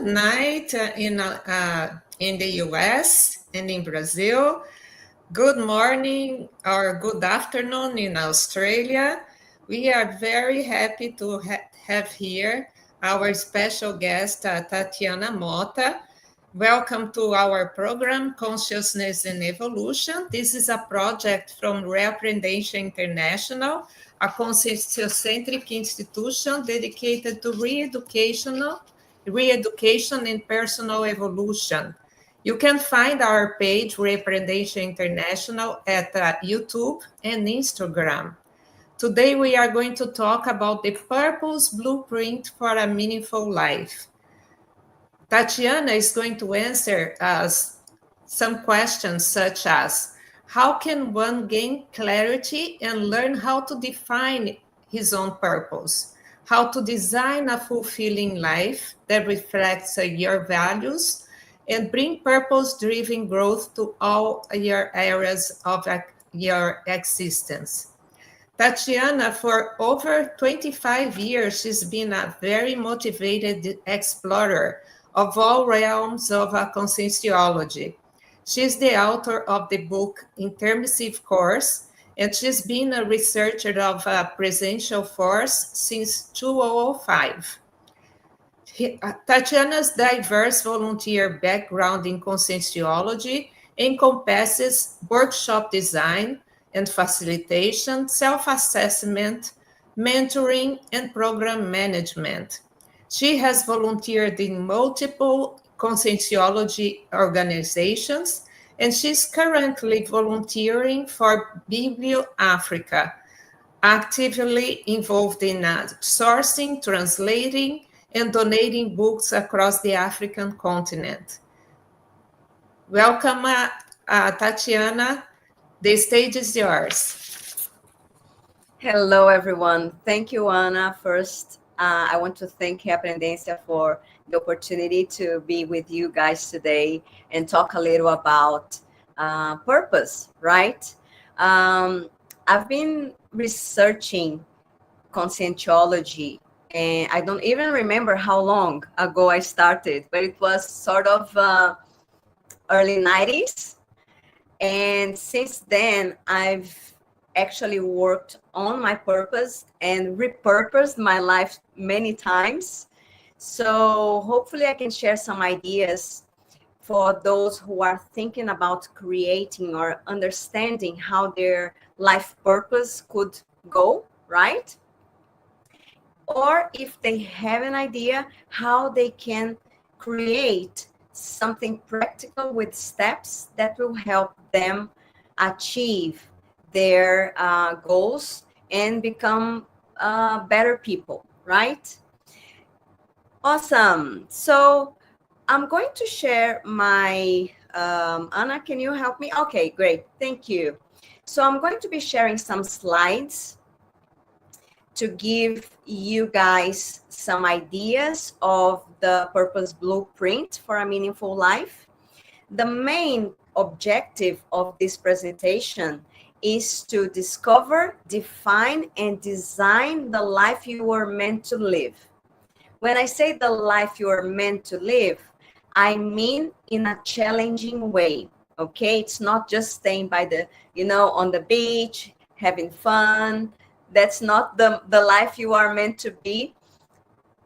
good night in the US and in Brazil. Good morning or good afternoon in Australia. We are very happy to have here our special guest, Tatiana Mota. Welcome to our program, Consciousness and Evolution. This is a project from Reapprendation International, a consciocentric institution dedicated to re-education and personal evolution. You can find our page, Reapprendation International, at YouTube and Instagram. Today, we are going to talk about the purpose blueprint for a meaningful life. Tatiana is going to answer us some questions such as, how can one gain clarity and learn how to define his own purpose? How to design a fulfilling life that reflects your values and bring purpose-driven growth to all your areas of your existence. Tatiana, for over 25 years, she's been a very motivated explorer of all realms of conscienciology. She's the author of the book Intermissive Course, and she's been a researcher of presential force since 2005. Tatiana's diverse volunteer background in conscienciology encompasses workshop design and facilitation, self-assessment, mentoring, and program management. She has volunteered in multiple conscienciology organizations, and she's currently volunteering for Biblio Africa, actively involved in sourcing, translating, and donating books across the African continent. Welcome, Tatiana. The stage is yours. Hello, everyone. Thank you, Anna. First, I want to thank Reaprendencia for the opportunity to be with you guys today and talk a little about purpose, right? I've been researching conscientiology, and I don't even remember how long ago I started, but it was sort of early 90s. And since then, I've actually worked on my purpose and repurposed my life many times. So hopefully I can share some ideas for those who are thinking about creating or understanding how their life purpose could go, right? Or if they have an idea how they can create something practical with steps that will help them achieve their goals and become better people, right? Awesome. So I'm going to share my, Anna, can you help me? Okay, great. Thank you. So I'm going to be sharing some slides to give you guys some ideas of the purpose blueprint for a meaningful life. The main objective of this presentation is to discover, define, and design the life you were meant to live. When I say the life you are meant to live, I mean in a challenging way, okay? It's not just staying by the, on the beach, having fun. That's not the life you are meant to be,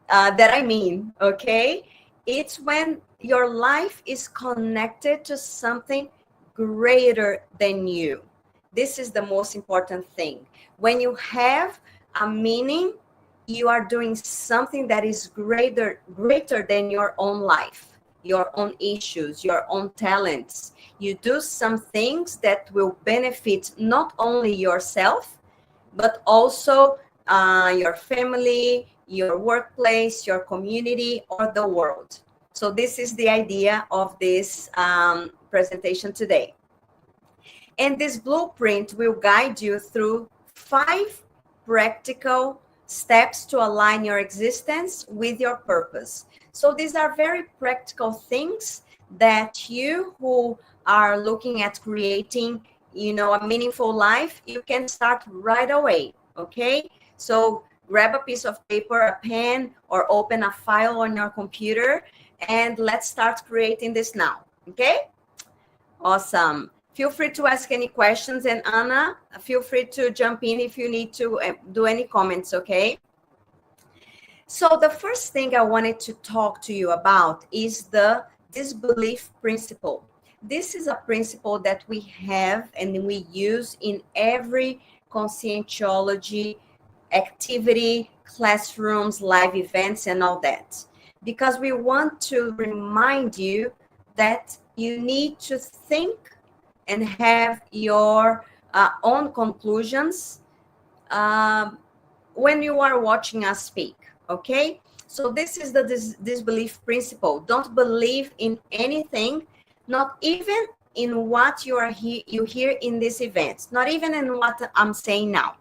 that I mean, okay? It's when your life is connected to something greater than you. This is the most important thing. When you have a meaning, you are doing something that is greater than your own life, your own issues, your own talents. You do some things that will benefit not only yourself, but also your family, your workplace, your community, or the world. So this is the idea of this presentation today. And this blueprint will guide you through 5 practical steps to align your existence with your purpose. So these are very practical things that you who are looking at creating a meaningful life, you can start right away, okay? So grab a piece of paper, a pen, or open a file on your computer And let's start creating this now. Okay? Awesome. Feel free to ask any questions. And Anna, feel free to jump in if you need to do any comments, okay? So the first thing I wanted to talk to you about is the disbelief principle. This is a principle that we have and we use in every conscientiology activity, classrooms, live events, and all that. Because we want to remind you that you need to think and have your own conclusions when you are watching us speak, okay? So this is the disbelief principle. Don't believe in anything, not even in what you hear in these events, not even in what I'm saying now.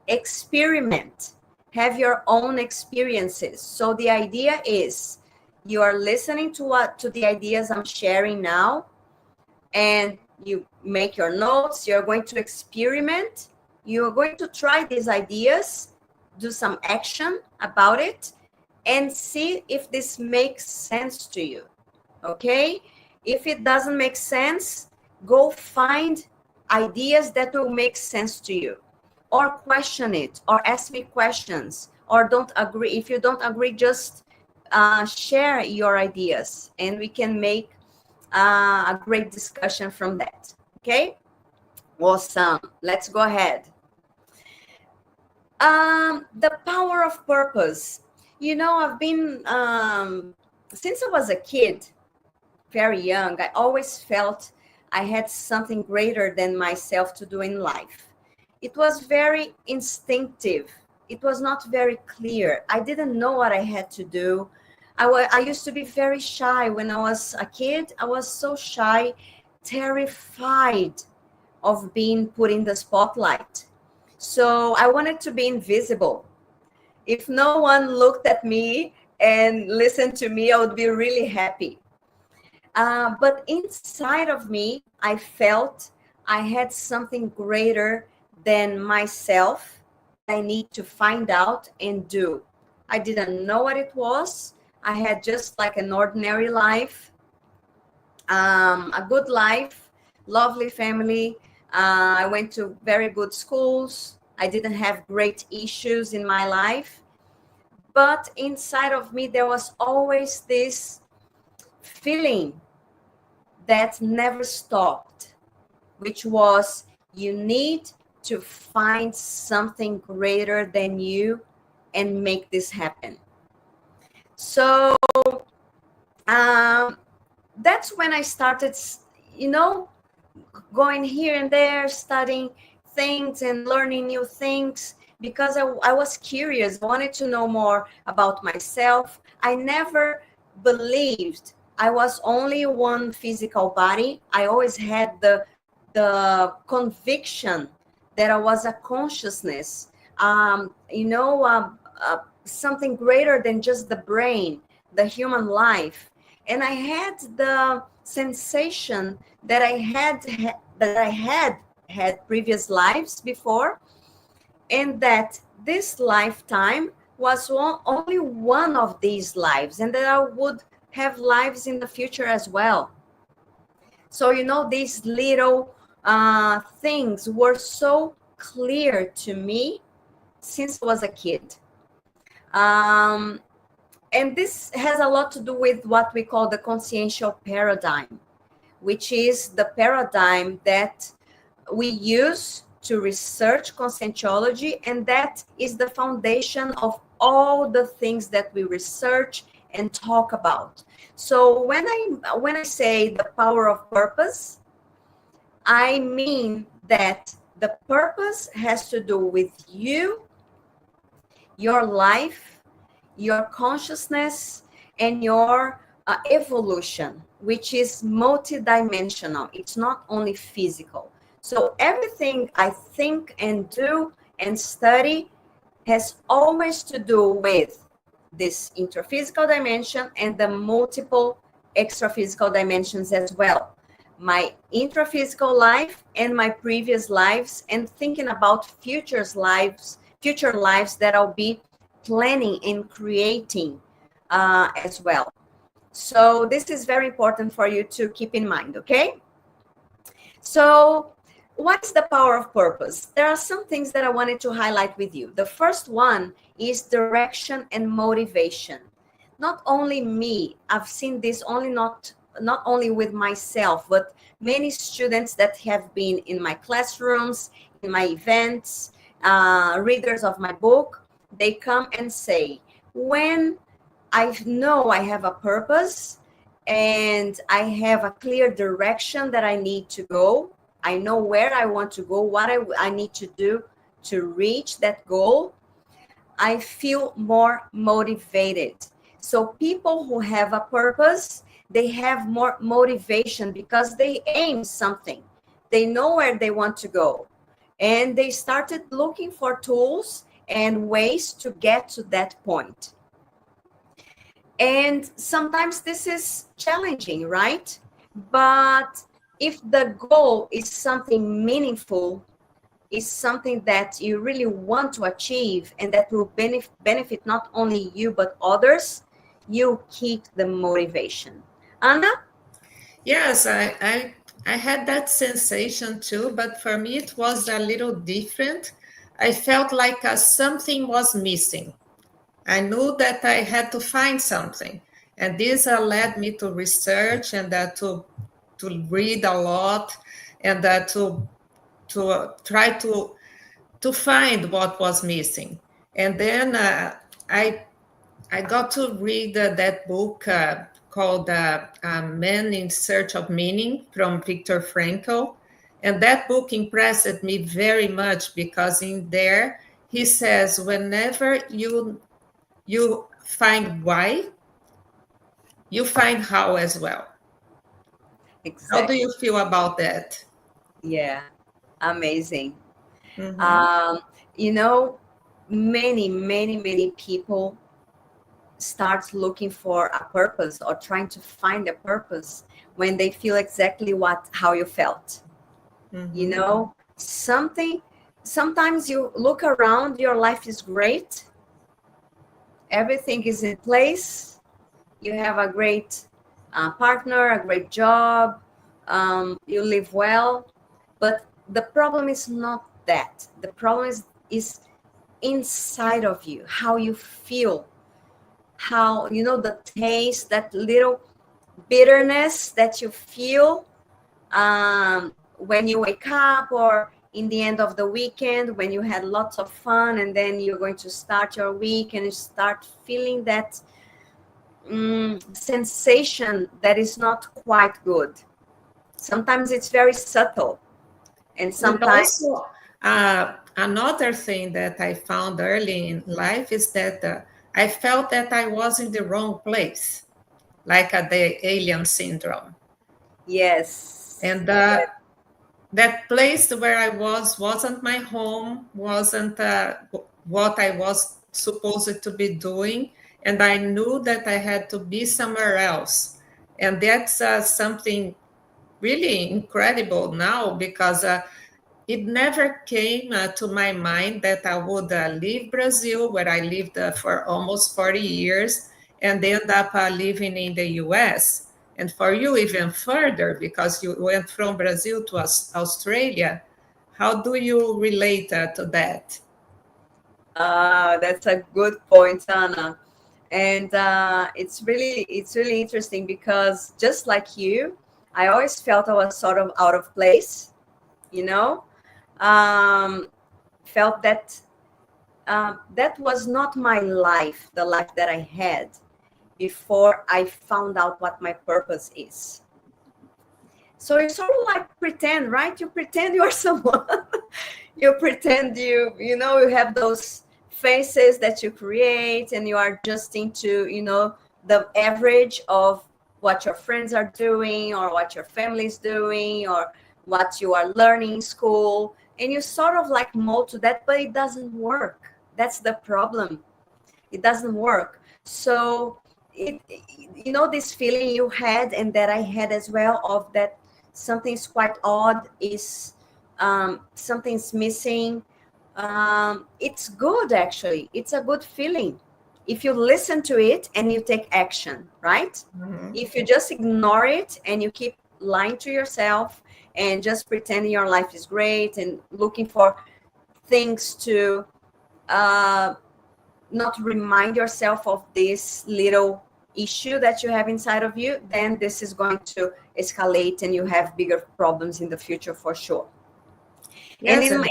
Experiment, have your own experiences. So the idea is you are listening to the ideas I'm sharing now, and you make your notes. You're going to experiment. You're going to try these ideas, do some action about it, and see if this makes sense to you. Okay? If it doesn't make sense, go find ideas that will make sense to you, or question it, or ask me questions, or don't agree. If you don't agree, just share your ideas, and we can make a great discussion from that. Okay? Awesome. Let's go ahead. The power of purpose. You know, I've been, since I was a kid, very young, I always felt I had something greater than myself to do in life. It was very instinctive. It was not very clear. I didn't know what I had to do. I used to be very shy when I was a kid. I was so shy, terrified of being put in the spotlight. So I wanted to be invisible. If no one looked at me and listened to me, I would be really happy. But inside of me, I felt I had something greater than myself I need to find out and do. I didn't know what it was. I had just like an ordinary life, a good life, lovely family. I went to very good schools. I didn't have great issues in my life. But inside of me, there was always this feeling that never stopped, which was you need to find something greater than you and make this happen. So that's when I started, going here and there, studying things and learning new things, because I was curious. I wanted to know more about myself. I never believed I was only one physical body. I always had the conviction that I was a consciousness, something greater than just the brain, the human life. And I had the sensation that I had previous lives before, and that this lifetime was only one of these lives, and that I would have lives in the future as well. So, these little things were so clear to me since I was a kid. And this has a lot to do with what we call the consciential paradigm, which is the paradigm that we use to research conscientiology, and that is the foundation of all the things that we research and talk about. So when I say the power of purpose, I mean that the purpose has to do with you, your life, your consciousness, and your evolution, which is multidimensional. It's not only physical. So everything I think and do and study has always to do with this interphysical dimension and the multiple extraphysical dimensions as well. My intraphysical life and my previous lives, and thinking about future lives that I'll be planning and creating as well. So this is very important for you to keep in mind, okay? So what's the power of purpose? There are some things that I wanted to highlight with you. The first one is direction and motivation. Not only me, I've seen this not only with myself, but many students that have been in my classrooms, in my events, readers of my book, they come and say, when I know I have a purpose and I have a clear direction that I need to go, I know where I want to go, what I need to do to reach that goal, I feel more motivated. So people who have a purpose, they have more motivation because they aim something. They know where they want to go. And they started looking for tools and ways to get to that point. And sometimes this is challenging, right? But if the goal is something meaningful, is something that you really want to achieve and that will benefit not only you but others, you keep the motivation. Anna? Yes, I had that sensation too, but for me it was a little different. I felt like something was missing. I knew that I had to find something, and this led me to research and to read a lot and to try to find what was missing. And then I I got to read that book called "Man in Search of Meaning" from Viktor Frankl, and that book impressed me very much because in there he says, whenever you find why, you find how as well. How do Exactly. you feel about that? Yeah, amazing. Mm-hmm. Um, you know, many people start looking for a purpose or trying to find a purpose when they feel exactly how you felt. You Mm-hmm. know, sometimes you look around, your life is great, everything is in place, you have a great partner, a great job, you live well, but the problem is not that. The problem is inside of you, how you feel, how, you know, the taste, that little bitterness that you feel when you wake up or in the end of the weekend when you had lots of fun, and then you're going to start your week and you start feeling that sensation that is not quite good. Sometimes it's very subtle, and And sometimes also, another thing that I found early in life is that I felt that I was in the wrong place, like the alien syndrome. yes, And yes, that place where I was wasn't my home, wasn't what I was supposed to be doing. And I knew that I had to be somewhere else. And that's something really incredible now because it never came to my mind that I would leave Brazil, where I lived for almost 40 years, and end up living in the US. And for you, even further, because you went from Brazil to Australia. How do you relate to that? that's a good point, Anna. And it's really interesting because just like you, I always felt I was sort of out of place, you know. um, Felt that that was not my life, the life that I had before I found out what my purpose is. So you sort of like pretend, right? You pretend you are someone. You pretend you know, you have those faces that you create, and you are adjusting to, you know, the average of what your friends are doing or what your family is doing or what you are learning in school, and you sort of like mold to that, but it doesn't work. That's the problem. It doesn't work. So it, you know, this feeling you had and that I had as well, of that something's quite odd, is something's missing. It's good, actually. It's a good feeling. if you listen to it and you take action, right? If you just ignore it and you keep lying to yourself and just pretending your life is great and looking for things to not remind yourself of this little issue that you have inside of you, then this is going to escalate and you have bigger problems in the future for sure. Yes, and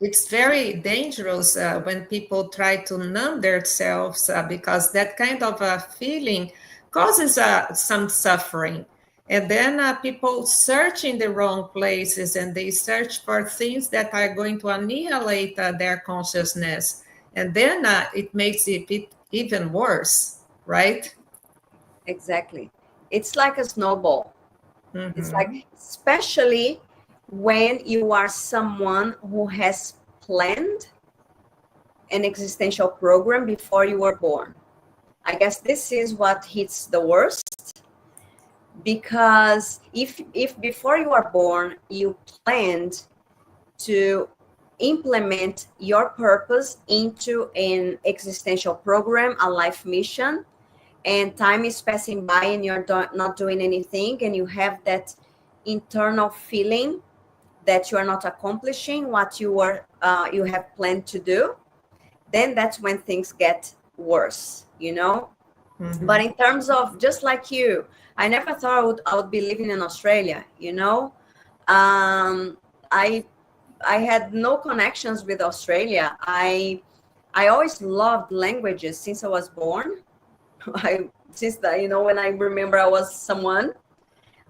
it's very dangerous when people try to numb themselves because that kind of feeling causes some suffering. And then people search in the wrong places and they search for things that are going to annihilate their consciousness. And then it makes it even worse, right? Exactly. It's like a snowball. It's like, especially when you are someone who has planned an existential program before you were born. I guess this is what hits the worst, because if before you are born you planned to implement your purpose into an existential program, a life mission, and time is passing by and you're not doing anything, and you have that internal feeling that you are not accomplishing what you have planned to do, then that's when things get worse, you know. But in terms of, just like you, I never thought I would be living in Australia, you know. I had no connections with Australia. I always loved languages since I was born. When I remember I was someone,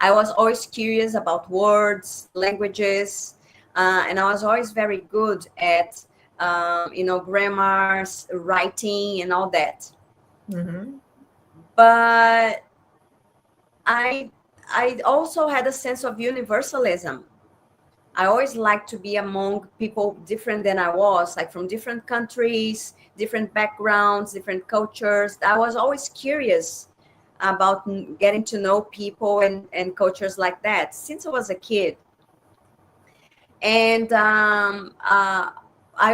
I was always curious about words, languages, and I was always very good at grammars, writing, and all that. But I also had a sense of universalism. I always liked to be among people different than I was, like from different countries, different backgrounds, different cultures. I was always curious about getting to know people and cultures like that since I was a kid. And I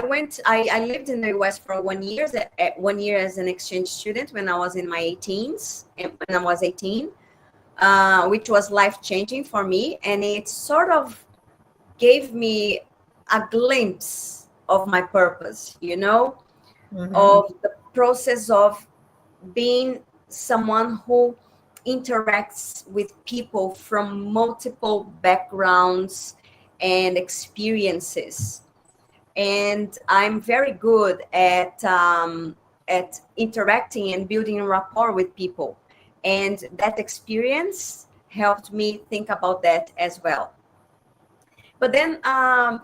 lived in the US for 1 year, 1 year as an exchange student when I was in my 18s, when I was 18, which was life-changing for me. And it sort of gave me a glimpse of my purpose, of the process of being someone who interacts with people from multiple backgrounds and experiences. And I'm very good at interacting and building rapport with people. And that experience helped me think about that as well. But then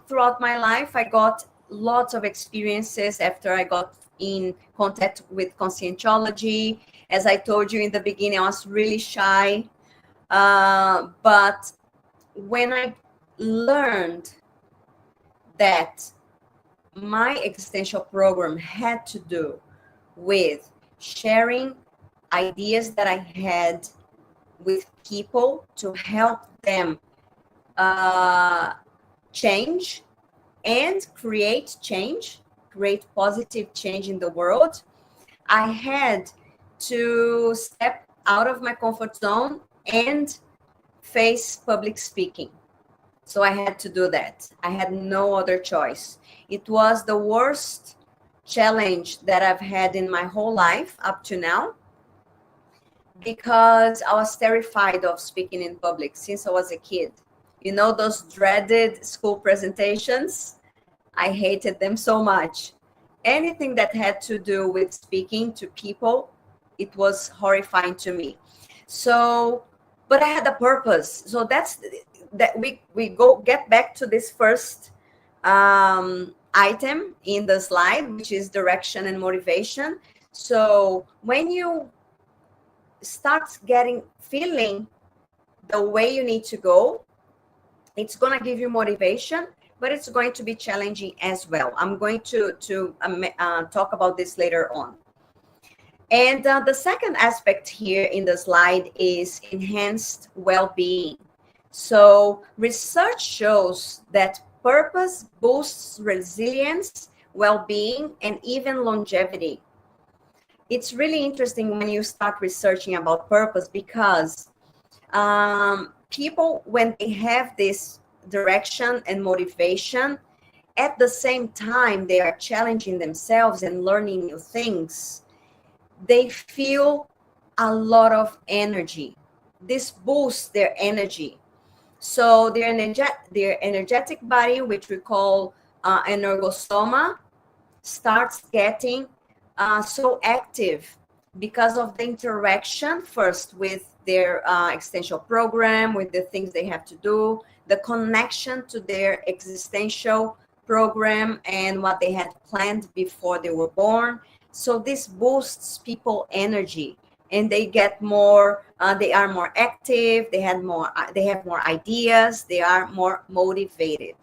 throughout my life, I got lots of experiences after I got in contact with conscientology. As I told you in the beginning, I was really shy. But when I learned that my existential program had to do with sharing ideas that I had with people to help them change and create positive change in the world, I had to step out of my comfort zone and face public speaking. So I had to do that. I had no other choice. It was the worst challenge that I've had in my whole life up to now, because I was terrified of speaking in public since I was a kid. Those dreaded school presentations, I hated them so much. Anything that had to do with speaking to people, it was horrifying to me. So, but I had a purpose. So that's that we get back to this first item in the slide, which is direction and motivation. So when you start feeling the way you need to go, it's going to give you motivation, but it's going to be challenging as well. I'm going to talk about this later on. And the second aspect here in the slide is enhanced well-being. So research shows that purpose boosts resilience, well-being, and even longevity. it's really interesting when you start researching about purpose, because people, when they have this direction and motivation, at the same time they are challenging themselves and learning new things, they feel a lot of energy. This boosts their energy. So their energetic body, which we call energosoma, starts getting so active because of the interaction first with their existential program, with the things they have to do, the connection to their existential program and what they had planned before they were born. So this boosts people energy, and they get more, they are more active, they have more ideas, they are more motivated.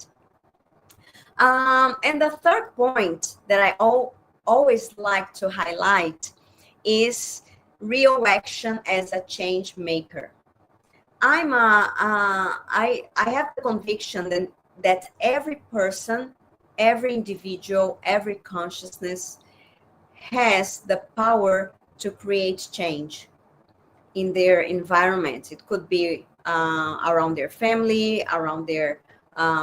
And the third point that I always like to highlight is real action as a change maker. I have the conviction that every person, every individual, every consciousness has the power to create change in their environment. It could be around their family, around their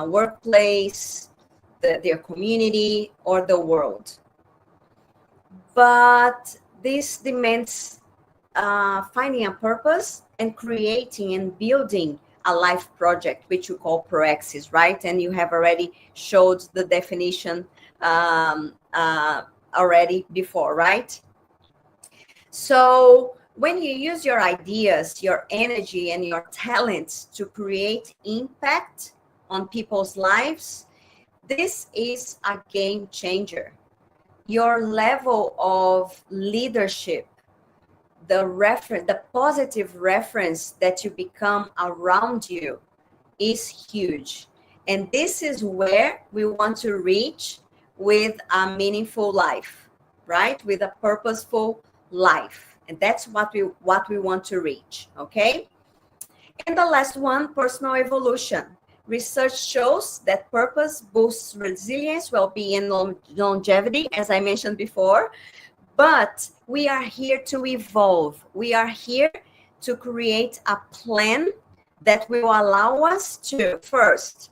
workplace, their community, or the world. But this demands finding a purpose and creating and building a life project, which you call proexis, right? And you have already showed the definition already before, right? So when you use your ideas, your energy, and your talents to create impact on people's lives, this is a game changer. Your level of leadership, the positive reference that you become around you is huge. And this is where we want to reach with a meaningful life, right? With a purposeful life. And that's what we want to reach, okay? And the last one, personal evolution. Research shows that purpose boosts resilience, well-being, and longevity, as I mentioned before. But we are here to evolve. We are here to create a plan that will allow us to, first,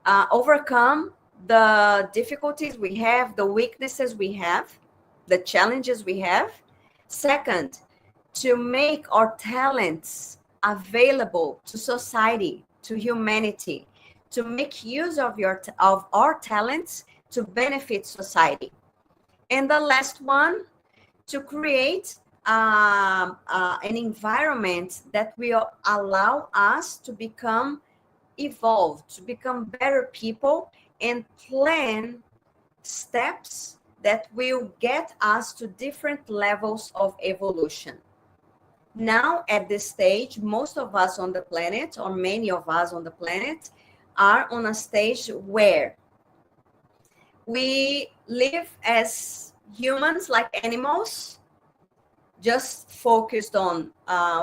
overcome the difficulties we have, the weaknesses we have, the challenges we have. Second, to make our talents available to society, to humanity, to make use of our talents to benefit society. And the last one, to create an environment that will allow us to become evolved, to become better people, and plan steps that will get us to different levels of evolution. Now, at this stage, most of us on the planet, or many of us on the planet, are on a stage where we live as humans, like animals, just focused on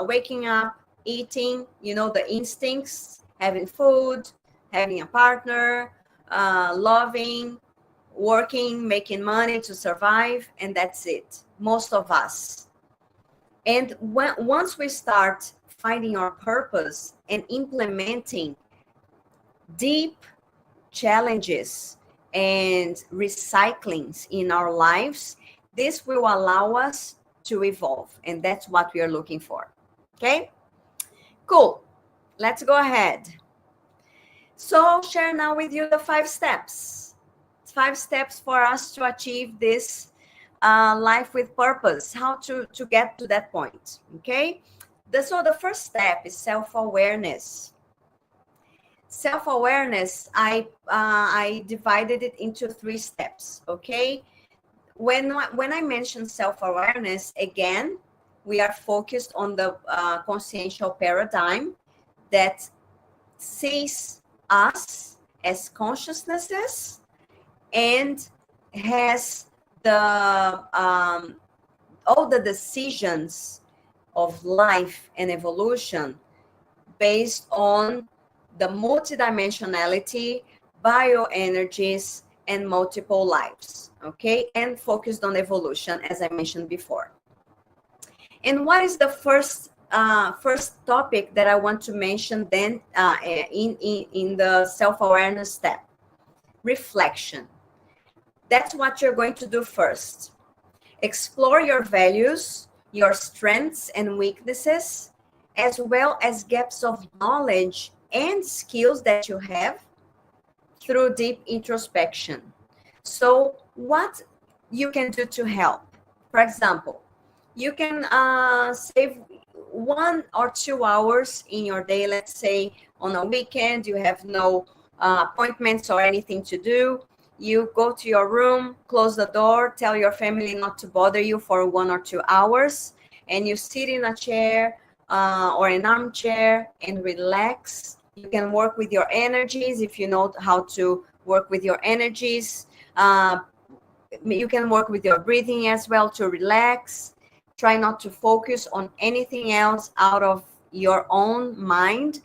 waking up, eating, the instincts, having food, having a partner, loving, working, making money to survive, and that's it, most of us. And once we start finding our purpose and implementing deep challenges and recyclings in our lives, this will allow us to evolve. And that's what we are looking for. Okay? Cool. Let's go ahead. So I'll share now with you the 5 steps. 5 steps for us to achieve this life with purpose, how to get to that point. Okay? So the first step is self-awareness. Self-awareness, I divided it into 3 steps. Okay? When I mention self-awareness, again, we are focused on the consciential paradigm that sees us as consciousnesses and has the all the decisions of life and evolution based on the multidimensionality, bioenergies, and multiple lives, okay? And focused on evolution, as I mentioned before. And what is the first topic that I want to mention then in the self-awareness step? Reflection. That's what you're going to do first. Explore your values, your strengths and weaknesses, as well as gaps of knowledge and skills that you have through deep introspection. So what you can do to help? For example, you can save 1 or 2 hours in your day. Let's say on a weekend, you have no appointments or anything to do. You go to your room, close the door, tell your family not to bother you for 1 or 2 hours, and you sit in a chair or an armchair and relax. You can work with your energies if you know how to work with your energies. You can work with your breathing as well to relax. Try not to focus on anything else out of your own mind.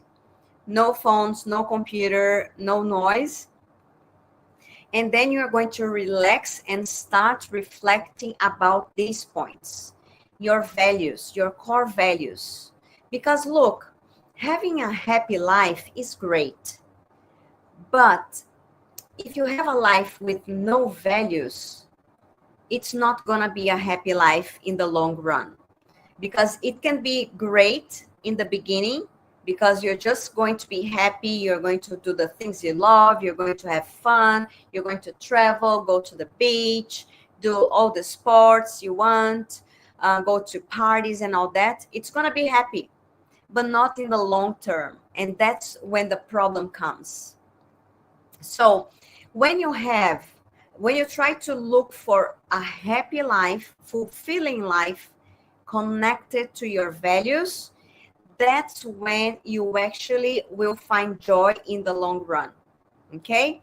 No phones, no computer, no noise. And then you're going to relax and start reflecting about these points, your values, your core values. Because look, having a happy life is great. But if you have a life with no values, it's not going to be a happy life in the long run. Because it can be great in the beginning, because you're just going to be happy, you're going to do the things you love, you're going to have fun, you're going to travel, go to the beach, do all the sports you want, go to parties and all that. It's going to be happy, but not in the long term. And that's when the problem comes. So when you try to look for a happy life, fulfilling life, connected to your values, that's when you actually will find joy in the long run. Okay?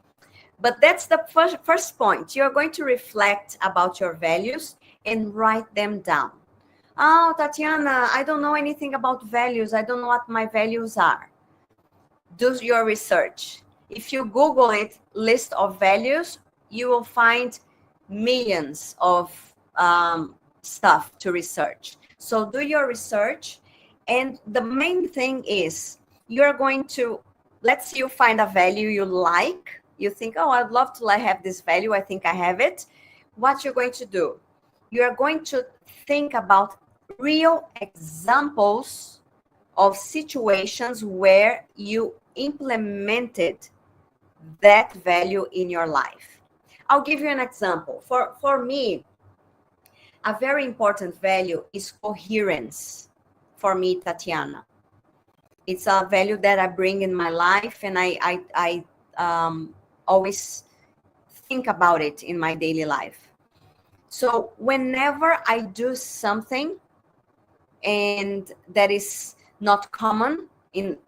But that's the first point. You're going to reflect about your values and write them down. Oh, Tatiana, I don't know anything about values. I don't know what my values are. Do your research. If you Google it, list of values, you will find millions of stuff to research. So do your research. And the main thing is you're going to, let's say you find a value you like. You think, oh, I'd love to have this value. I think I have it. What you're going to do, you're going to think about real examples of situations where you implemented that value in your life. I'll give you an example. For me, a very important value is coherence. For me, Tatiana, it's a value that I bring in my life, and I always think about it in my daily life. So whenever I do something and that is not common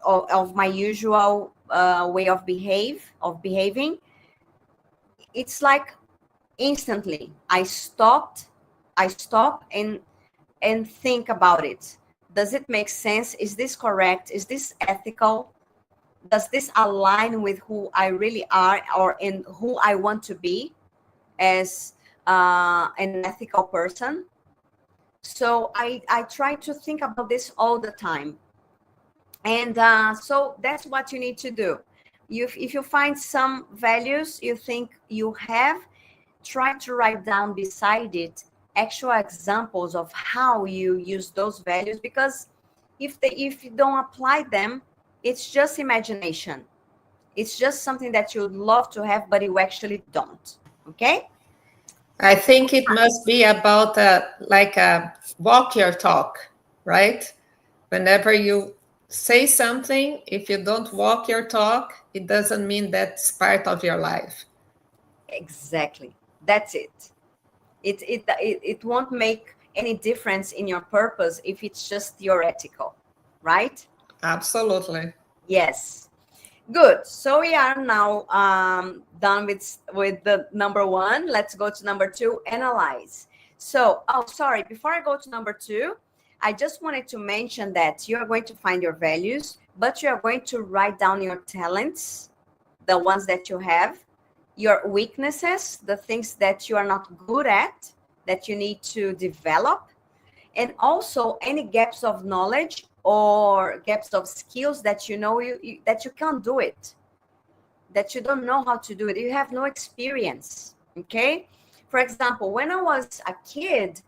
of my usual way of behaving, it's like instantly I stop and think about it. Does it make sense? Is this correct? Is this ethical? Does this align with who I really are or in who I want to be as an ethical person? So I try to think about this all the time. And so that's what you need to do. If you find some values you think you have, try to write down beside it actual examples of how you use those values, because if you don't apply them, it's just imagination. It's just something that you'd love to have, but you actually don't. Okay? I think it must be about walk your talk, right? Whenever you say something, if you don't walk your talk, it doesn't mean that's part of your life. Exactly. That's it. It won't make any difference in your purpose if it's just theoretical, right? Absolutely. Yes. Good. So we are now done with the number 1. Let's go to number 2, analyze. So, sorry, before I go to number 2, I just wanted to mention that you are going to find your values, but you are going to write down your talents, the ones that you have, your weaknesses, the things that you are not good at, that you need to develop, and also any gaps of knowledge or gaps of skills that you know that you can't do it, that you don't know how to do it, you have no experience. Okay, for example, when I was a kid,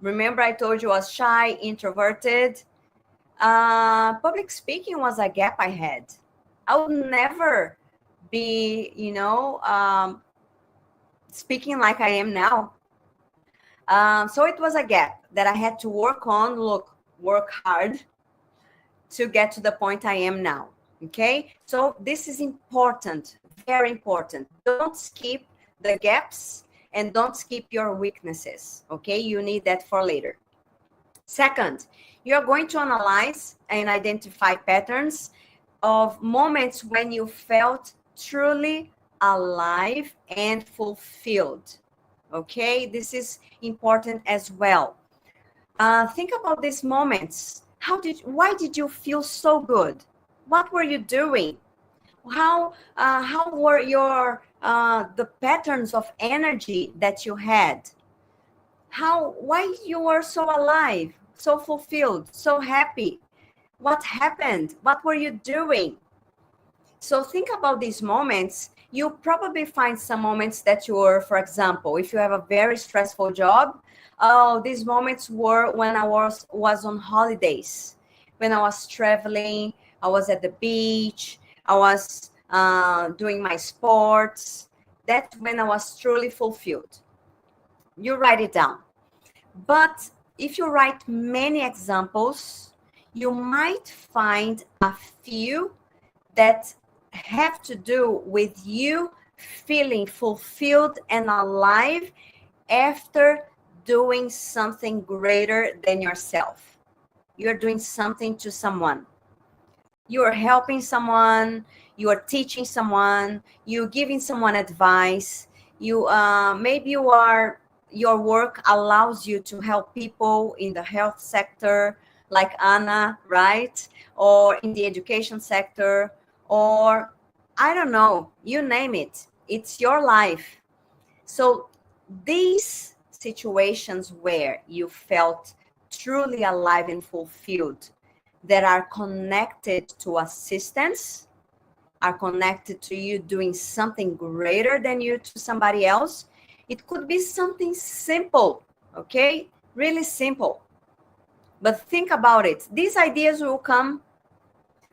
remember I told you I was shy, introverted. Public speaking was a gap I had. I would never be, speaking like I am now. So it was a gap that I had to work on, work hard to get to the point I am now. Okay, so this is important, very important. Don't skip the gaps and don't skip your weaknesses. Okay, you need that for later. Second, you're going to analyze and identify patterns of moments when you felt truly alive and fulfilled. Okay, this is important as well. Think about these moments. Why did you feel so good? What were you doing? How were your the patterns of energy that you had? Why you were so alive, so fulfilled, so happy? What happened? What were you doing? So think about these moments. You probably find some moments that you were, for example, if you have a very stressful job, oh, these moments were when I was on holidays, when I was traveling, I was at the beach, I was doing my sports. That's when I was truly fulfilled. You write it down. But if you write many examples, you might find a few that have to do with you feeling fulfilled and alive after doing something greater than yourself. You're doing something to someone. You are helping someone, you are teaching someone, you're giving someone advice. Maybe your work allows you to help people in the health sector, like Anna, right? Or in the education sector, or I don't know, you name it. It's your life. So these situations where you felt truly alive and fulfilled, that are connected to assistance, are connected to you doing something greater than you to somebody else. It could be something simple, okay? Really simple. But think about it. These ideas will come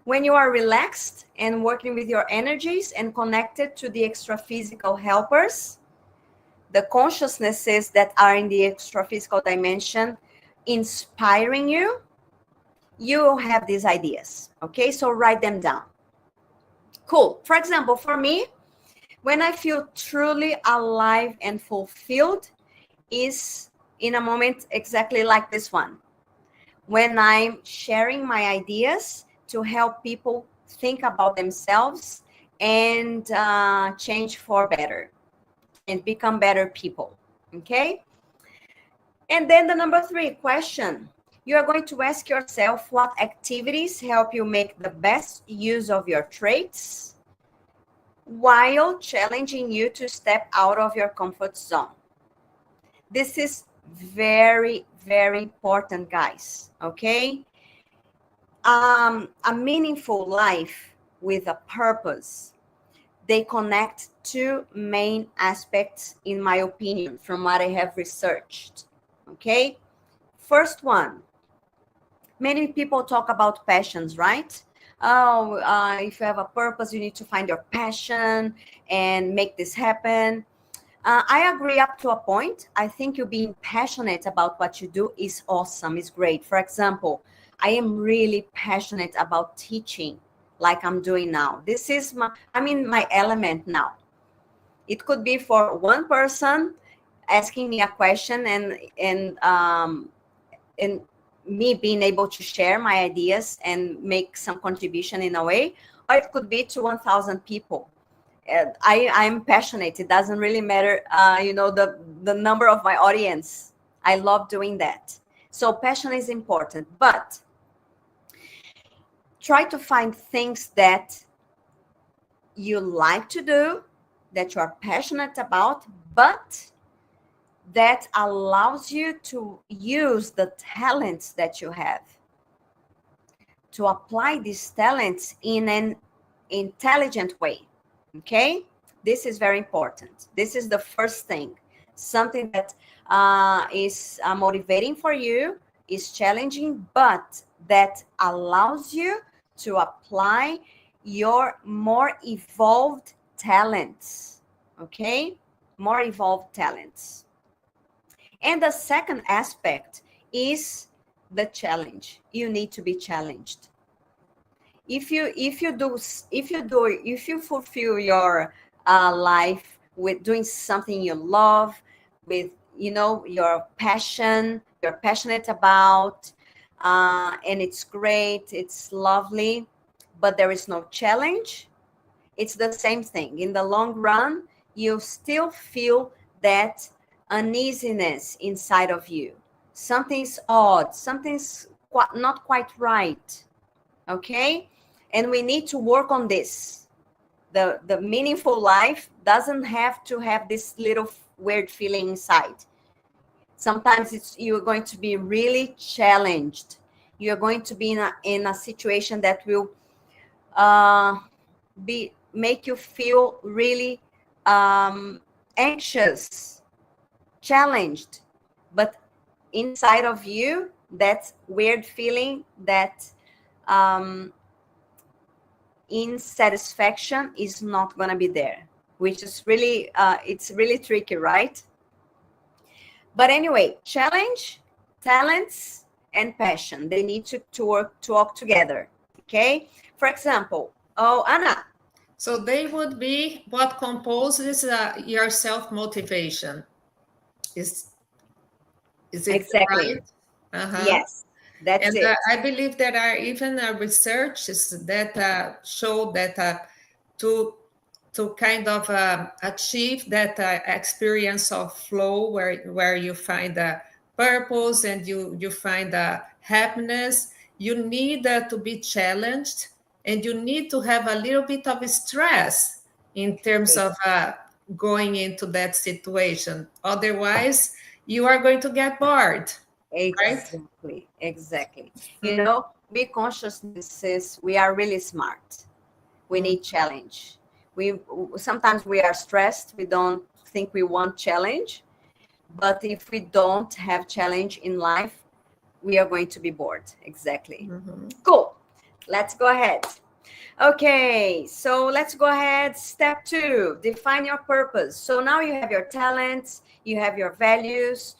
when you are relaxed and working with your energies and connected to the extra physical helpers, the consciousnesses that are in the extra physical dimension, inspiring you. You will have these ideas, okay? So write them down. Cool. For example, for me, when I feel truly alive and fulfilled is in a moment exactly like this one. When I'm sharing my ideas to help people think about themselves and change for better and become better people, okay? And then the number 3 question. You are going to ask yourself what activities help you make the best use of your traits while challenging you to step out of your comfort zone. This is very, very important, guys, okay? A meaningful life with a purpose, they connect 2 main aspects, in my opinion, from what I have researched, okay? First one, many people talk about passions, right? Oh, if you have a purpose, you need to find your passion and make this happen. I agree up to a point. I think you being passionate about what you do is awesome, is great. For example, I am really passionate about teaching like I'm doing now. This is I'm in my element now. It could be for one person asking me a question and me being able to share my ideas and make some contribution in a way, or it could be to 1,000 people. I'm passionate. It doesn't really matter, the number of my audience. I love doing that. So passion is important, but try to find things that you like to do that you are passionate about, but that allows you to use the talents that you have, to apply these talents in an intelligent way. Okay? This is very important. This is the first thing. Something that is motivating for you, is challenging, but that allows you to apply your more evolved talents. Okay? More evolved talents. And the second aspect is the challenge. You need to be challenged. If you fulfill your life with doing something you love, with your passion, you're passionate about, and it's great, it's lovely, but there is no challenge, it's the same thing. In the long run, you still feel that uneasiness inside of you. Something's odd, something's not quite right. Okay? And we need to work on this. The meaningful life doesn't have to have this little weird feeling inside. Sometimes you're going to be really challenged. You're going to be in a situation that will make you feel really anxious, challenged, but inside of you, that weird feeling, that insatisfaction is not going to be there, which is really it's really tricky, right? But anyway, challenge, talents, and passion, they need to work together. Okay? For example, Anna. So they would be what composes your self-motivation. Is it Exactly. right? Uh-huh. Yes, that's And it. I believe there are even researches that show that to kind of achieve that experience of flow where you find a purpose and you find happiness, you need to be challenged, and you need to have a little bit of stress in terms of going into that situation. Otherwise, you are going to get bored, right? Exactly, exactly. We consciousnesses, we are really smart. We need challenge. We sometimes we are stressed. We don't think we want challenge, but if we don't have challenge in life, we are going to be bored. Exactly. Cool. Let's go ahead. Okay, so let's go ahead. Step 2, define your purpose. So now you have your talents, you have your values,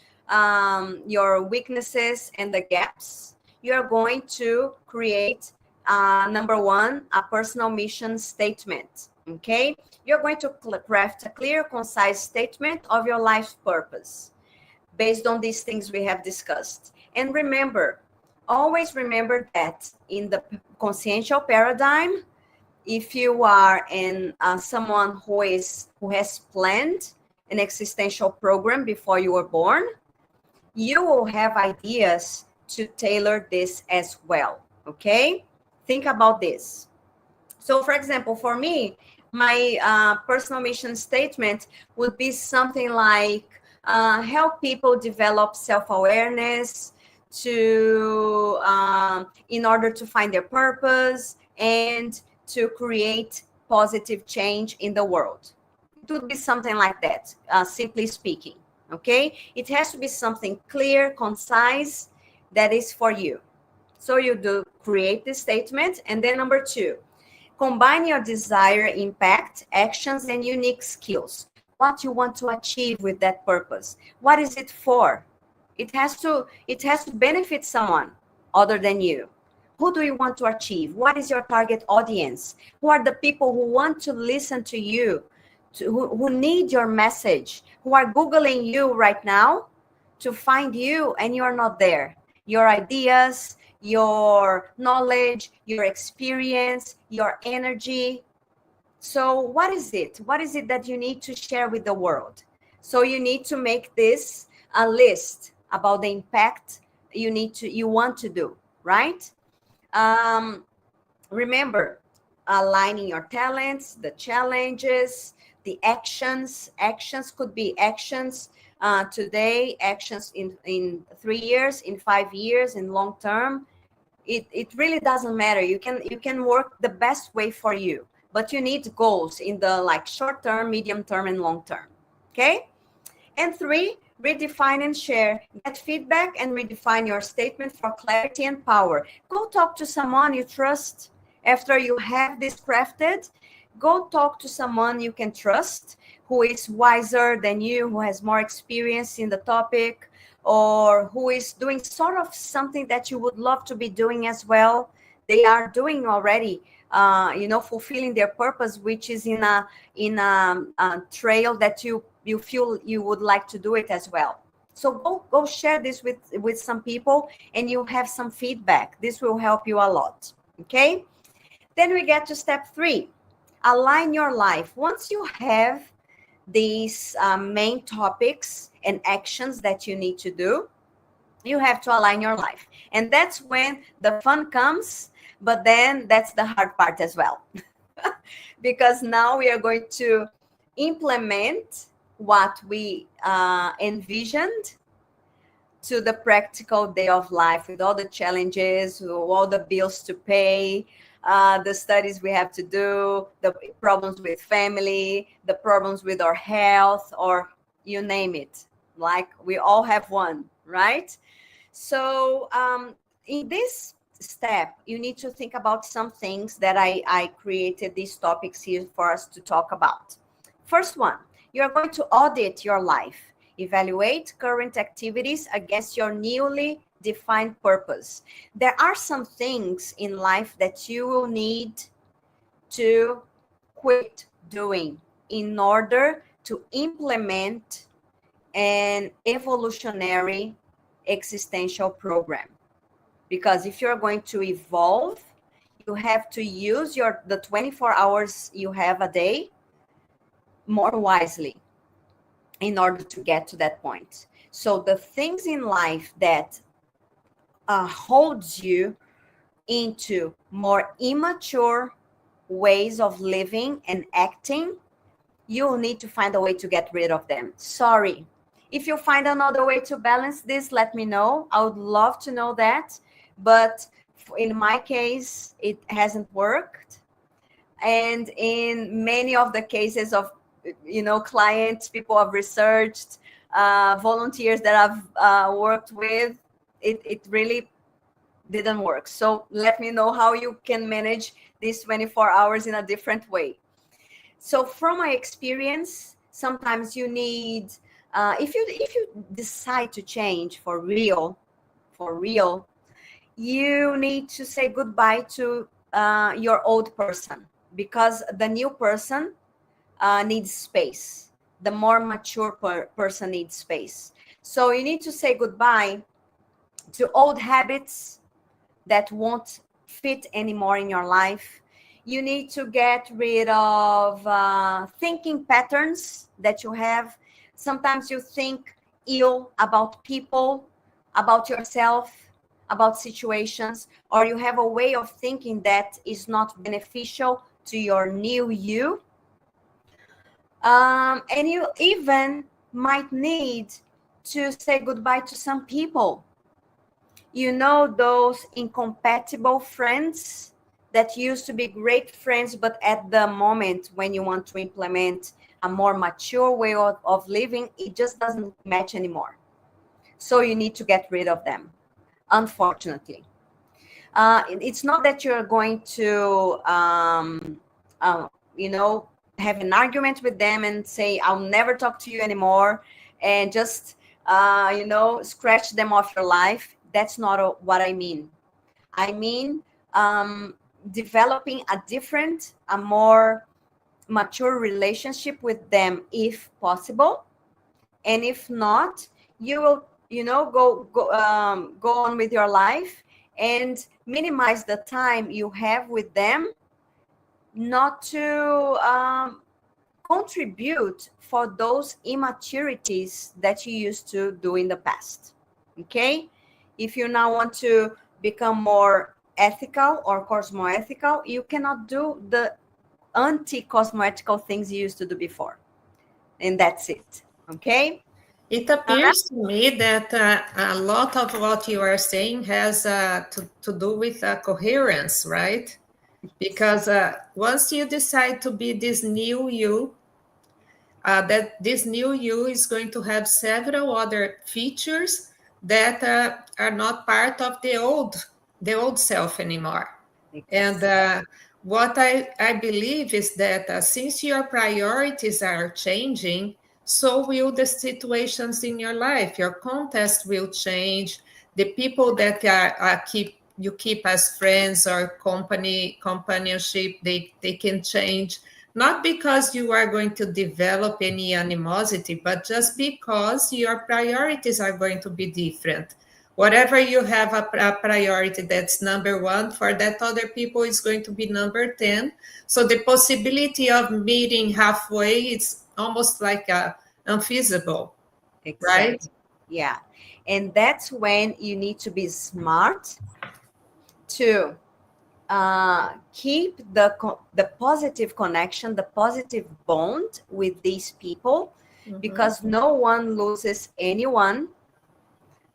your weaknesses, and the gaps. You are going to create, number 1, a personal mission statement. Okay, you're going to craft a clear, concise statement of your life's purpose based on these things we have discussed. And remember, always remember that in the consciential paradigm, if you are in someone who has planned an existential program before you were born, you will have ideas to tailor this as well. Okay, think about this. So, for example, for me, my personal mission statement would be something like help people develop self-awareness to in order to find their purpose and to create positive change in the world. It would be something like that, simply speaking. Okay, it has to be something clear, concise, that is for you. So you do create this statement, and then number 2, combine your desire, impact, actions, and unique skills. What you want to achieve with that purpose. What is it for? It has to benefit someone other than you. Who do you want to achieve? What is your target audience? Who are the people who want to listen to you, who need your message, who are Googling you right now to find you and you're not there? Your ideas, your knowledge, your experience, your energy. So what is it? What is it that you need to share with the world? So you need to make this a list about the impact you want to do, right? Remember, aligning your talents, the challenges, the actions. Actions could be actions today, actions in 3 years, in 5 years, in long term. It really doesn't matter. You can work the best way for you, but you need goals in the like short term, medium term, and long term. Okay. And 3, redefine and share. Get feedback and redefine your statement for clarity and power. Go talk to someone you trust. After you have this crafted, go talk to someone you can trust, who is wiser than you, who has more experience in the topic, or who is doing sort of something that you would love to be doing as well. They are doing already, fulfilling their purpose, which is in a trail that you feel you would like to do it as well. So go share this with some people, and you have some feedback. This will help you a lot. Okay. Then we get to step 3, align your life. Once you have these main topics and actions that you need to do, you have to align your life. And that's when the fun comes, but then that's the hard part as well. Because now we are going to implement what we envisioned to the practical day of life, with all the challenges, all the bills to pay, the studies we have to do, the problems with family, the problems with our health, or you name it. Like we all have one, right? So in this step, you need to think about some things that I created these topics here for us to talk about. First one, you're going to audit your life. Evaluate current activities against your newly defined purpose. There are some things in life that you will need to quit doing in order to implement an evolutionary existential program. Because if you're going to evolve, you have to use the 24 hours you have a day more wisely in order to get to that point. So the things in life that holds you into more immature ways of living and acting, you'll need to find a way to get rid of them. Sorry. If you find another way to balance this, let me know. I would love to know that. But in my case, it hasn't worked. And in many of the cases of, clients, people I've researched, volunteers that I've worked with, it really didn't work. So let me know how you can manage these 24 hours in a different way. So from my experience, sometimes you need, if you decide to change for real, you need to say goodbye to your old person, because the new person needs space. The more mature person needs space. So you need to say goodbye to old habits that won't fit anymore in your life. You need to get rid of thinking patterns that you have. Sometimes you think ill about people, about yourself, about situations, or you have a way of thinking that is not beneficial to your new you. And you even might need to say goodbye to some people. Those incompatible friends that used to be great friends, but at the moment when you want to implement a more mature way of living, it just doesn't match anymore. So you need to get rid of them, unfortunately. It's not that you're going to, have an argument with them and say, I'll never talk to you anymore, and just, scratch them off your life. That's not what I mean. I mean, developing a more mature relationship with them if possible. And if not, you will, go on with your life and minimize the time you have with them, not to contribute for those immaturities that you used to do in the past. Okay? If you now want to become more ethical or cosmoethical, you cannot do the anti-cosmoethical things you used to do before. And that's it. Okay? It appears to me that a lot of what you are saying has to do with coherence, right? Because once you decide to be this new you, that this new you is going to have several other features that are not part of the old self anymore. And what I believe is that since your priorities are changing, so will the situations in your life. Your context will change. The people that you keep as friends or companionship, they can change. Not because you are going to develop any animosity, but just because your priorities are going to be different. Whatever you have a priority that's number one, for that other people is going to be number 10. So the possibility of meeting halfway is almost like unfeasible, right? Exactly. Yeah. And that's when you need to be smart to keep the positive connection, the positive bond with these people, because no one loses anyone.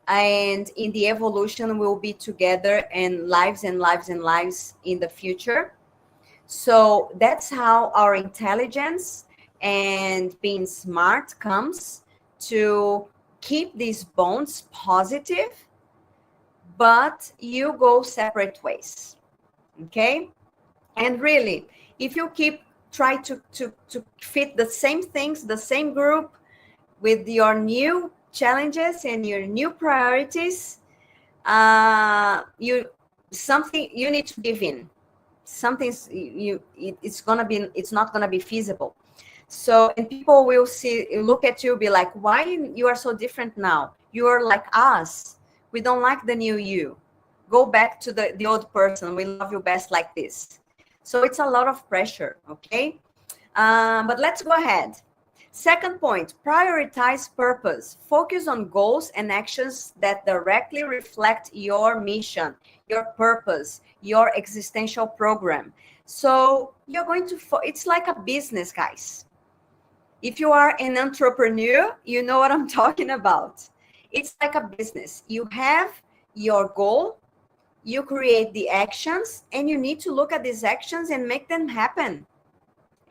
And in the evolution, we'll be together and lives and lives and lives in the future. So that's how our intelligence and being smart comes, to keep these bonds positive, but you go separate ways. Okay? And really, if you try to fit the same things, the same group, with your new challenges and your new priorities, you need to give in. It's not gonna be feasible. So, and people will look at you, be like, why you are so different now? You are like us. We don't like the new you. Go back to the old person. We love you best like this. So it's a lot of pressure, okay? But let's go ahead. Second point, prioritize purpose. Focus on goals and actions that directly reflect your mission, your purpose, your existential program. So you're going to, it's like a business, guys. If you are an entrepreneur, you know what I'm talking about. It's like a business. You have your goal, you create the actions, and you need to look at these actions and make them happen.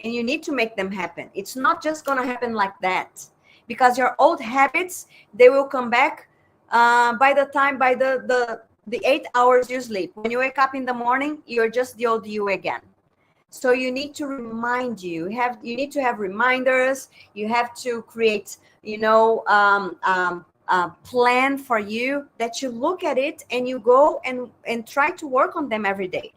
And you need to make them happen. It's not just going to happen like that, because your old habits, they will come back by the 8 hours you sleep. When you wake up in the morning, you're just the old you again. So you need to remind you. You need to have reminders. You have to create, plan for you, that you look at it and you go and try to work on them every day.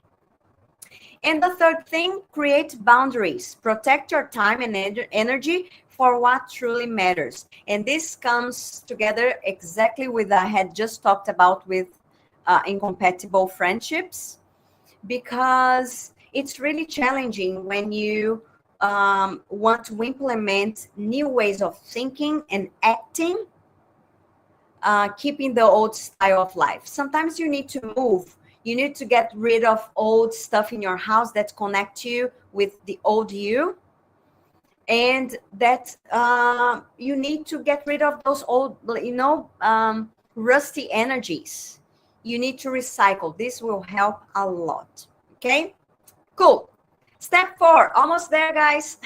And the third thing, create boundaries. Protect your time and energy for what truly matters. And this comes together exactly with I had just talked about with incompatible friendships, because it's really challenging when you want to implement new ways of thinking and acting, keeping the old style of life. Sometimes you need to move. You need to get rid of old stuff in your house that connect you with the old you. And that you need to get rid of those old, rusty energies. You need to recycle. This will help a lot. Okay? Cool. Step 4, almost there, guys.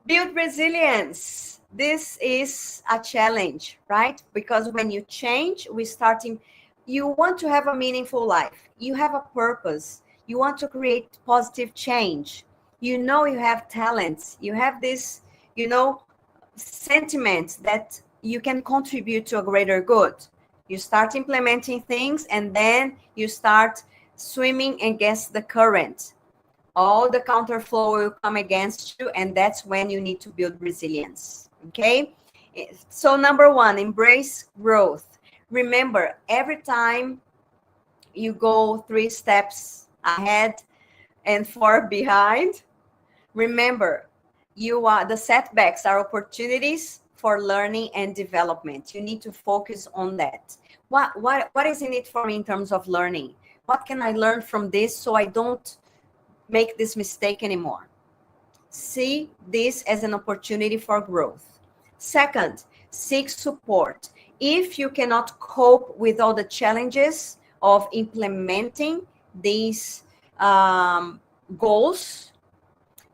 Build resilience. This is a challenge, right? Because when you change, you want to have a meaningful life. You have a purpose. You want to create positive change. You know you have talents. You have this, sentiments that you can contribute to a greater good. You start implementing things, and then you start swimming against the current. All the counterflow will come against you, and that's when you need to build resilience. Okay? So number 1, embrace growth. Remember, every time you go 3 steps ahead and 4 behind, remember, the setbacks are opportunities for learning and development. You need to focus on that. What is in it for me in terms of learning? What can I learn from this so I don't make this mistake anymore? See this as an opportunity for growth. Second, seek support. If you cannot cope with all the challenges of implementing these goals,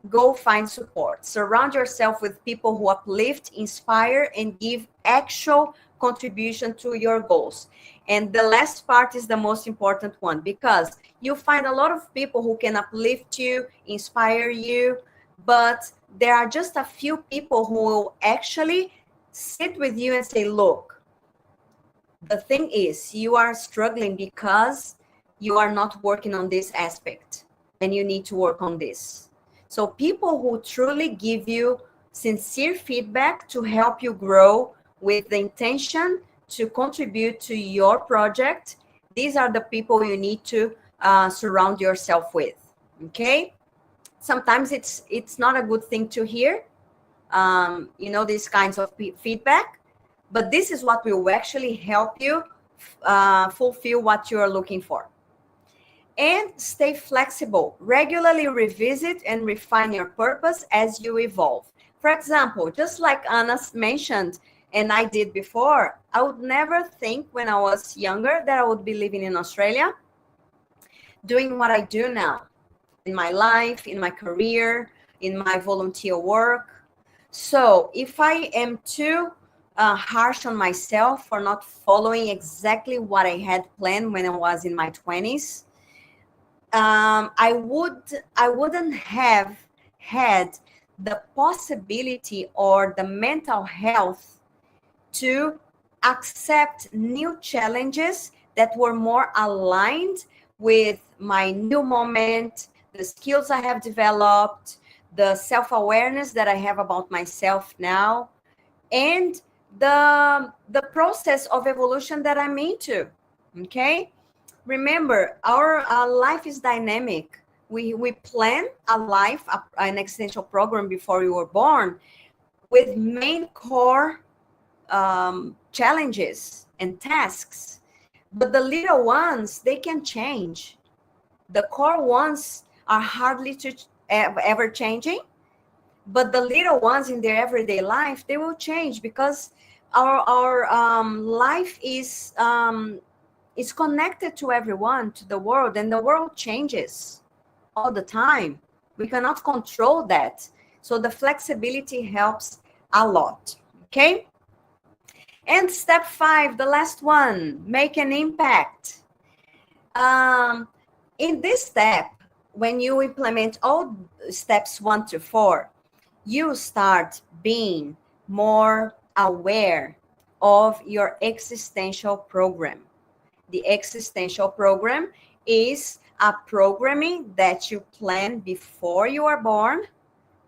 go find support. Surround yourself with people who uplift, inspire, and give actual contribution to your goals. And the last part is the most important one, because you find a lot of people who can uplift you, inspire you, but there are just a few people who will actually sit with you and say, look, the thing is, you are struggling because you are not working on this aspect, and you need to work on this. So people who truly give you sincere feedback to help you grow with the intention to contribute to your project, these are the people you need to surround yourself with. Okay? Sometimes it's not a good thing to hear, these kinds of feedback, but this is what will actually help you fulfill what you are looking for. And stay flexible. Regularly revisit and refine your purpose as you evolve. For example, just like Anna mentioned, and I did before, I would never think when I was younger that I would be living in Australia, doing what I do now in my life, in my career, in my volunteer work. So if I am too harsh on myself for not following exactly what I had planned when I was in my 20s, I wouldn't have had the possibility or the mental health to accept new challenges that were more aligned with my new moment, the skills I have developed, the self-awareness that I have about myself now, and the process of evolution that I'm into. Okay? Remember, our life is dynamic. We plan a life, an existential program before you were born, with main core challenges and tasks. But the little ones, they can change. The core ones are hardly to ever changing, but the little ones in their everyday life, they will change, because our life is connected to everyone, to the world, and the world changes all the time. We cannot control that. So the flexibility helps a lot. Okay? And step 5, the last one, make an impact. In this step, when you implement all steps 1 to 4, you start being more aware of your existential program. The existential program is a programming that you plan before you are born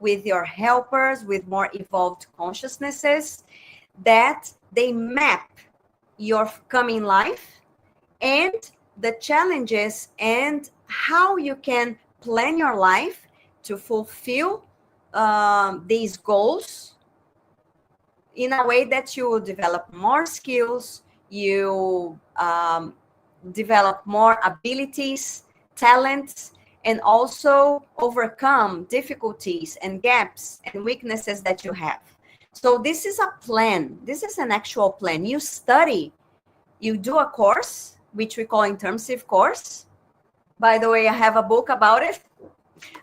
with your helpers, with more evolved consciousnesses, that they map your coming life and the challenges and how you can plan your life to fulfill these goals in a way that you will develop more skills, you develop more abilities, talents, and also overcome difficulties and gaps and weaknesses that you have. So this is a plan. This is an actual plan. You study, you do a course, which we call intensive course. By the way, I have a book about it.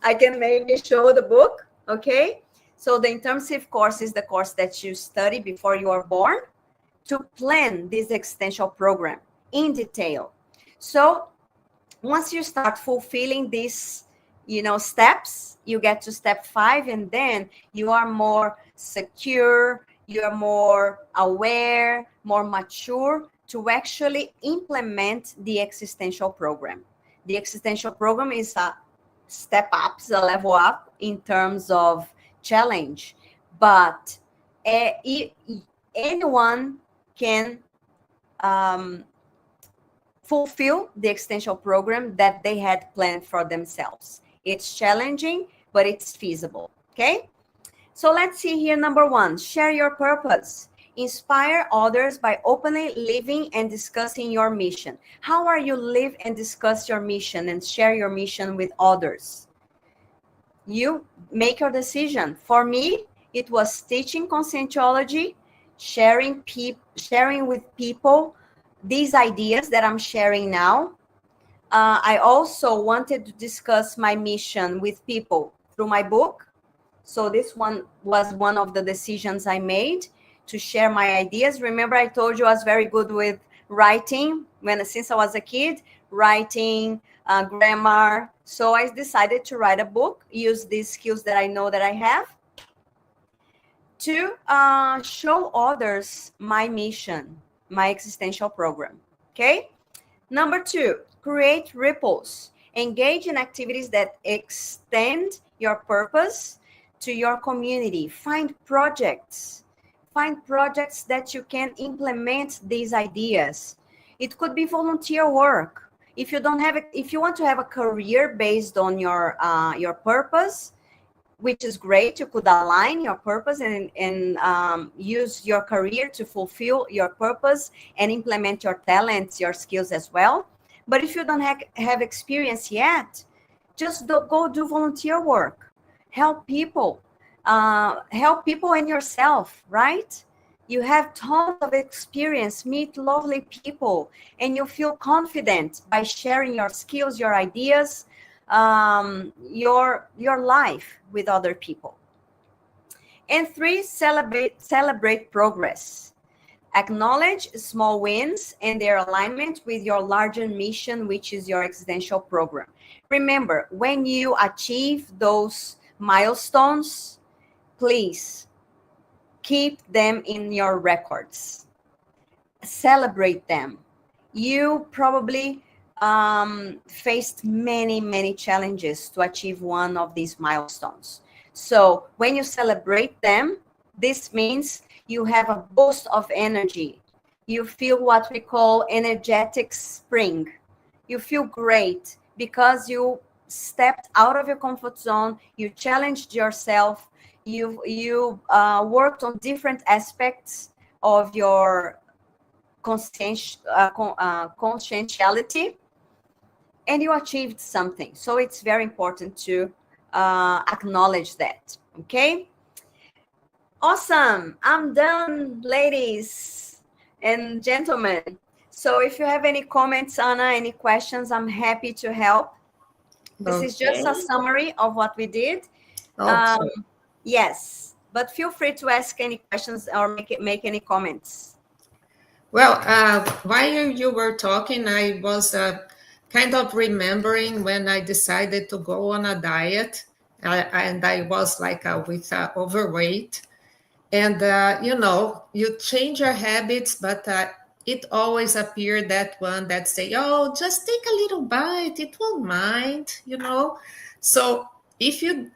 I can maybe show the book, okay? So the intensive course is the course that you study before you are born to plan this existential program in detail. So once you start fulfilling these, steps, you get to step 5, and then you are more secure, you are more aware, more mature to actually implement the existential program. The existential program is a step up, a level up in terms of challenge, but anyone can fulfill the existential program that they had planned for themselves. It's challenging, but it's feasible. Okay? So let's see here. Number 1, share your purpose. Inspire others by openly living and discussing your mission. How are you live and discuss your mission and share your mission with others? You make your decision. For me, it was teaching conscientiology, sharing with people these ideas that I'm sharing now. I also wanted to discuss my mission with people through my book. So this one was one of the decisions I made to share my ideas. Remember, I told you I was very good with writing since I was a kid, writing, grammar. So I decided to write a book, use these skills that I know that I have to show others my mission, my existential program. Okay. Number 2, create ripples. Engage in activities that extend your purpose to your community. Find projects that you can implement these ideas. It could be volunteer work. If you want to have a career based on your purpose, which is great, you could align your purpose and use your career to fulfill your purpose and implement your talents, your skills as well. But if you don't have experience yet, just go do volunteer work. Help people and yourself, right? You have tons of experience, meet lovely people, and you feel confident by sharing your skills, your ideas, your life with other people. And 3, celebrate progress. Acknowledge small wins and their alignment with your larger mission, which is your existential program. Remember, when you achieve those milestones, please keep them in your records. Celebrate them. You probably faced many challenges to achieve one of these milestones. So when you celebrate them, this means you have a boost of energy. You feel what we call energetic spring. You feel great because you stepped out of your comfort zone. You challenged yourself. You worked on different aspects of your conscientiality, and you achieved something. So it's very important to acknowledge that. Okay. Awesome. I'm done, ladies and gentlemen. So if you have any comments, Anna, any questions, I'm happy to help. This is just a summary of what we did. Yes, but feel free to ask any questions or make any comments. Well, while you were talking, I was kind of remembering when I decided to go on a diet, and I was like with overweight. And, you change your habits, but it always appeared that one that say, oh, just take a little bite, it won't mind. So if you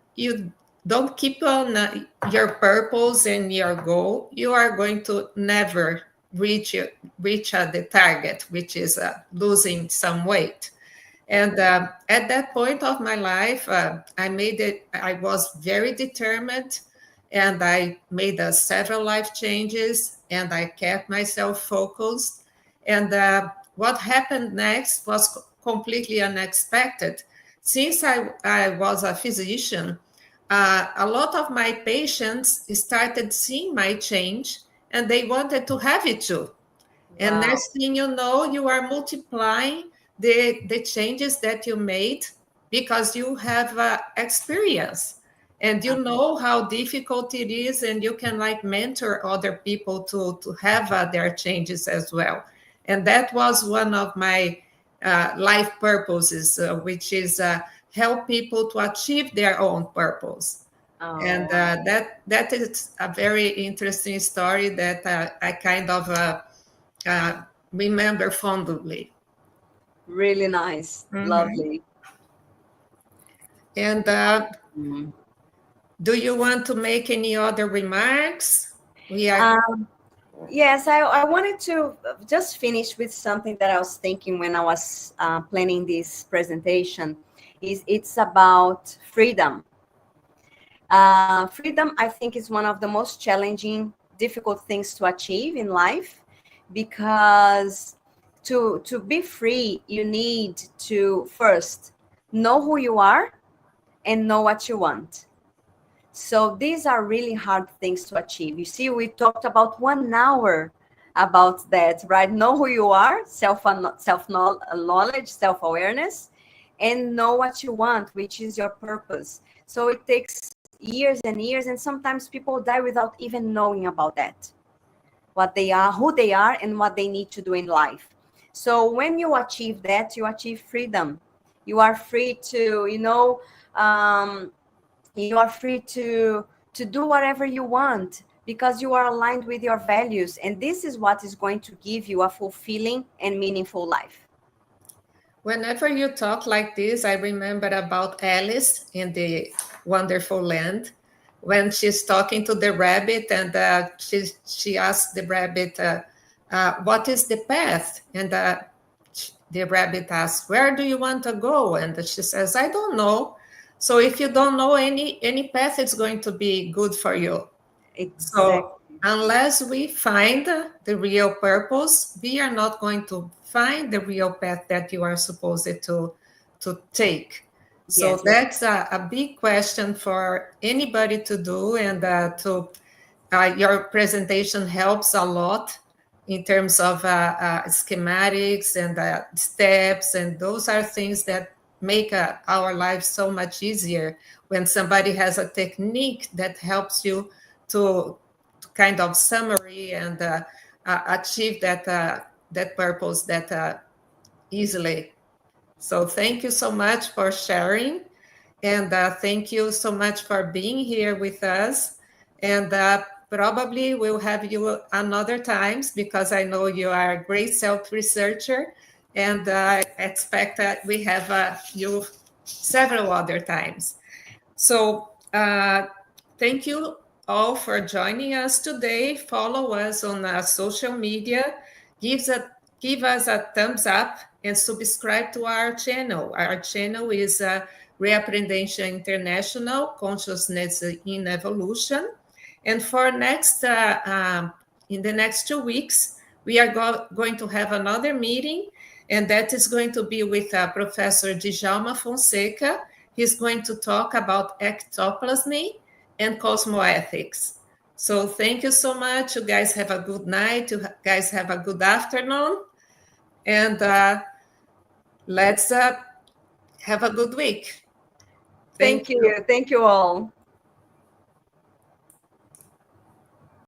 don't keep on your purpose and your goal, you are going to never reach the target, which is losing some weight. And at that point of my life, I was very determined, and I made several life changes, and I kept myself focused. And what happened next was completely unexpected. Since I was a physician, a lot of my patients started seeing my change, and they wanted to have it too. And Wow. next thing you know, you are multiplying the changes that you made because you have experience, and you know how difficult it is, and you can mentor other people to have their changes as well. And that was one of my life purposes, which is help people to achieve their own purpose. And that is a very interesting story that I kind of remember fondly. Really nice. Lovely. And do you want to make any other remarks? Yes, I wanted to just finish with something that I was thinking when I was planning this presentation. It's about freedom. Freedom, I think, is one of the most challenging difficult things to achieve in life, because to be free, you need to first know who you are and know what you want. So these are really hard things to achieve. You see, we talked about 1 hour about that, right? Know who you are, self knowledge, self awareness, and know what you want, which is your purpose. So it takes years and years, and sometimes people die without even knowing about that, what they are, who they are, and what they need to do in life. So when you achieve that, you achieve freedom. You are free to, you are free to do whatever you want, because you are aligned with your values, and this is what is going to give you a fulfilling and meaningful life. Whenever you talk like this, I remember about Alice in the Wonderful Land, when she's talking to the rabbit, and she asks the rabbit, what is the path? And the rabbit asks, where do you want to go? And she says, I don't know. So if you don't know, any path is going to be good for you. Exactly. So unless we find the real purpose, we are not going to find the real path that you are supposed to take. So Yes. that's a big question for anybody to do, and your presentation helps a lot in terms of schematics and steps, and those are things that make our lives so much easier when somebody has a technique that helps you to kind of summary and achieve that purpose that easily. So thank you so much for sharing, and thank you so much for being here with us. And probably we'll have you another times, because I know you are a great self-researcher, and I expect that we have you several other times. So thank you all for joining us today. Follow us on social media. Give us a thumbs up and subscribe to our channel. Our channel is Reaprendência International, Consciousness in Evolution. And for in the next 2 weeks, we are going to have another meeting, and that is going to be with Professor Djalma Fonseca. He's going to talk about ectoplasmy and cosmoethics. So thank you so much. You guys have a good night. You guys have a good afternoon. And let's have a good week. Thank you. Thank you all.